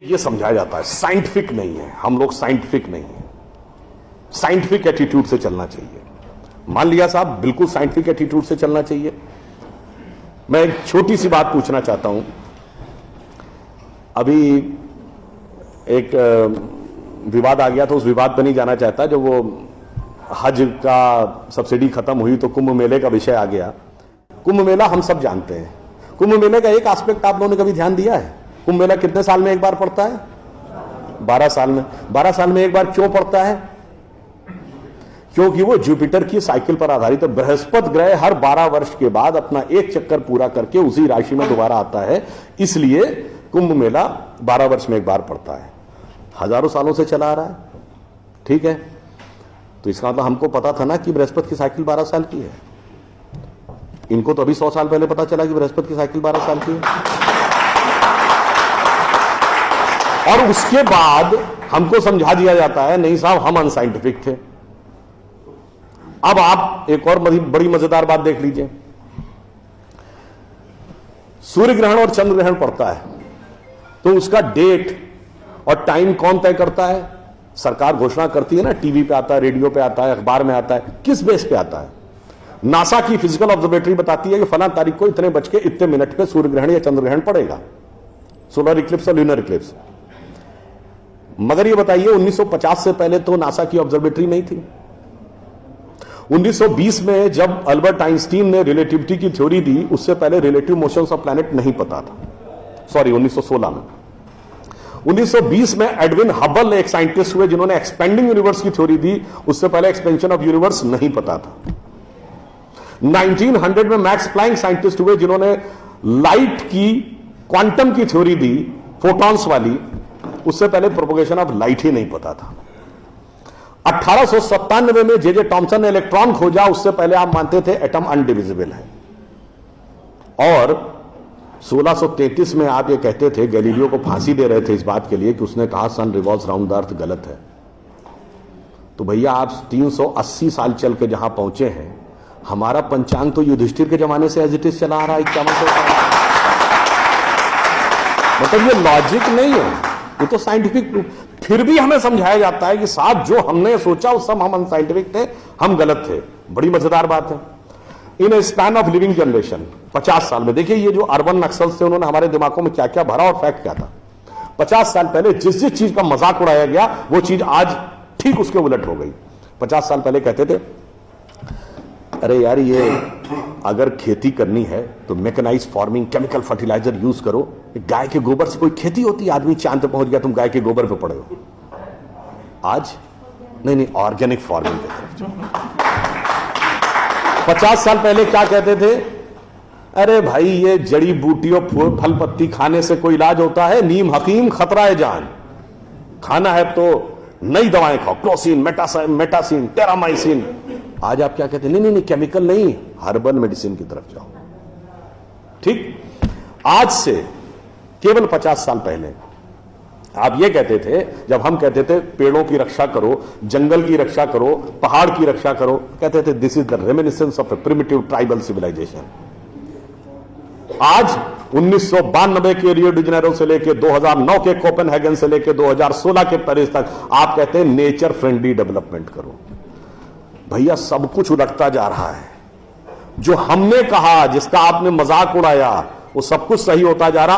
ये समझाया जाता है साइंटिफिक नहीं है, हम लोग साइंटिफिक नहीं है। साइंटिफिक एटीट्यूड से चलना चाहिए। मान लिया साहब, बिल्कुल साइंटिफिक एटीट्यूड से चलना चाहिए। मैं एक छोटी सी बात पूछना चाहता हूं। अभी एक विवाद आ गया था, उस विवाद पर नहीं जाना चाहता। जो वो हज का सब्सिडी खत्म हुई तो कुंभ मेले का विषय आ गया। कुंभ मेला हम सब जानते हैं। कुंभ मेले का एक एस्पेक्ट आप लोगों ने कभी ध्यान दिया है? कुंभ मेला कितने साल में एक बार पड़ता है? 12 साल में। 12 साल में एक बार क्यों पड़ता है? क्योंकि वो जुपिटर की साइकिल पर आधारित है। बृहस्पति ग्रह हर 12 वर्ष के बाद अपना एक चक्कर पूरा करके उसी राशि में दोबारा आता है, इसलिए कुंभ मेला 12 वर्ष में एक बार पड़ता है। हजारों सालों से चला आ रहा है, ठीक है। तो इसका मतलब हमको पता था ना कि बृहस्पति की साइकिल 12 साल की है। इनको तो अभी 100 साल पहले पता चला कि बृहस्पति की साइकिल 12 साल की है। और उसके बाद हमको समझा दिया जाता है नहीं साहब, हम अनसाइंटिफिक थे। अब आप एक और बड़ी मजेदार बात देख लीजिए। सूर्य ग्रहण और चंद्र ग्रहण पड़ता है तो उसका डेट और टाइम कौन तय करता है? सरकार घोषणा करती है ना, टीवी पे आता है, रेडियो पे आता है, अखबार में आता है। किस बेस पे आता है? नासा की फिजिकल ऑब्जर्वेटरी बताती है कि फलां तारीख को इतने बज के इतने मिनट पे सूर्य ग्रहण या चंद्र ग्रहण पड़ेगा, सोलर इक्लिप्स और ल्यूनर इक्लिप्स। मगर ये बताइए 1950 से पहले तो नासा की ऑब्जर्वेटरी नहीं थी। 1920 में जब अल्बर्ट आइंस्टीन ने रिलेटिविटी की थ्योरी दी, उससे पहले रिलेटिव मोशंस ऑफ प्लैनेट नहीं पता था। सॉरी, 1916 में। 1920 में एडविन हबल एक साइंटिस्ट हुए जिन्होंने एक्सपेंडिंग यूनिवर्स की थ्योरी दी, उससे पहले एक्सपेंशन ऑफ यूनिवर्स नहीं पता था। 1900 में मैक्स प्लैंक साइंटिस्ट हुए जिन्होंने लाइट की क्वांटम की थ्योरी दी, फोटॉन्स वाली। उससे पहले प्रोपोगेशन ऑफ लाइट ही नहीं पता था। 1897 में जे टॉमसन ने इलेक्ट्रॉन खोजा, उससे पहले आप मानते थे एटम अनडिविजिबल है। और 1633 में आप ये कहते थे, गैलीलियो को फांसी दे रहे थे इस बात के लिए कि उसने कहा सन रिवॉल्व्स राउंड द अर्थ गलत है। तो भैया आप 380 साल चल के जहां पहुंचे हैं, हमारा पंचांग तो युधिष्ठिर के जमाने से एज इट इज चला आ रहा है 5100 साल। मतलब ये लॉजिक नहीं है, ये तो साइंटिफिक प्रूफ। फिर भी हमें समझाया जाता है कि साहब जो हमने सोचा उस सब हम अनसाइंटिफिक थे, हम गलत थे। बड़ी मजेदार बात है। इन ए स्पैन ऑफ लिविंग जनरेशन, 50 साल में देखिए ये जो अर्बन नक्सल्स थे उन्होंने हमारे दिमागों में क्या क्या भरा और फैक्ट क्या था। 50 साल पहले जिस जिस चीज का मजाक उड़ाया गया वो चीज आज ठीक उसके उलट हो गई। 50 साल पहले कहते थे अरे यार, ये अगर खेती करनी है तो mechanise farming, chemical fertiliser use करो। गाय के गोबर से कोई खेती होती है? आदमी चांद पे पहुंच गया, तुम गाय के गोबर पे पड़े हो। आज नहीं, ऑर्गेनिक फार्मिंग की तरफ जाओ। 50 साल पहले क्या कहते थे? अरे भाई, ये जड़ी बूटियों फल पत्ती खाने से कोई इलाज होता है? नीम हकीम खतरा है जान। खाना है तो नई दवाएं खाओ, क्लोसिन, मेटासिन, टेरामाइसिन। आज आप क्या कहते हैं? नहीं, केमिकल नहीं, हर्बल मेडिसिन की तरफ जाओ। ठीक, आज से केवल 50 साल पहले आप ये कहते थे, जब हम कहते थे पेड़ों की रक्षा करो, जंगल की रक्षा करो, पहाड़ की रक्षा करो, कहते थे this is the reminiscence of a primitive tribal civilisation. आज 1992 के रियो डी जेनेरो से लेकर 2009 के कोपेनहेगन से लेकर 2016 के पेरिस तक आप कहते हैं नेचर फ्रेंडली डेवलपमेंट करो। भैया सब कुछ उलटता जा रहा है। जो हमने कहा, जिसका आपने मजाक उड़ाया, वो सब कुछ सही होता जा रहा।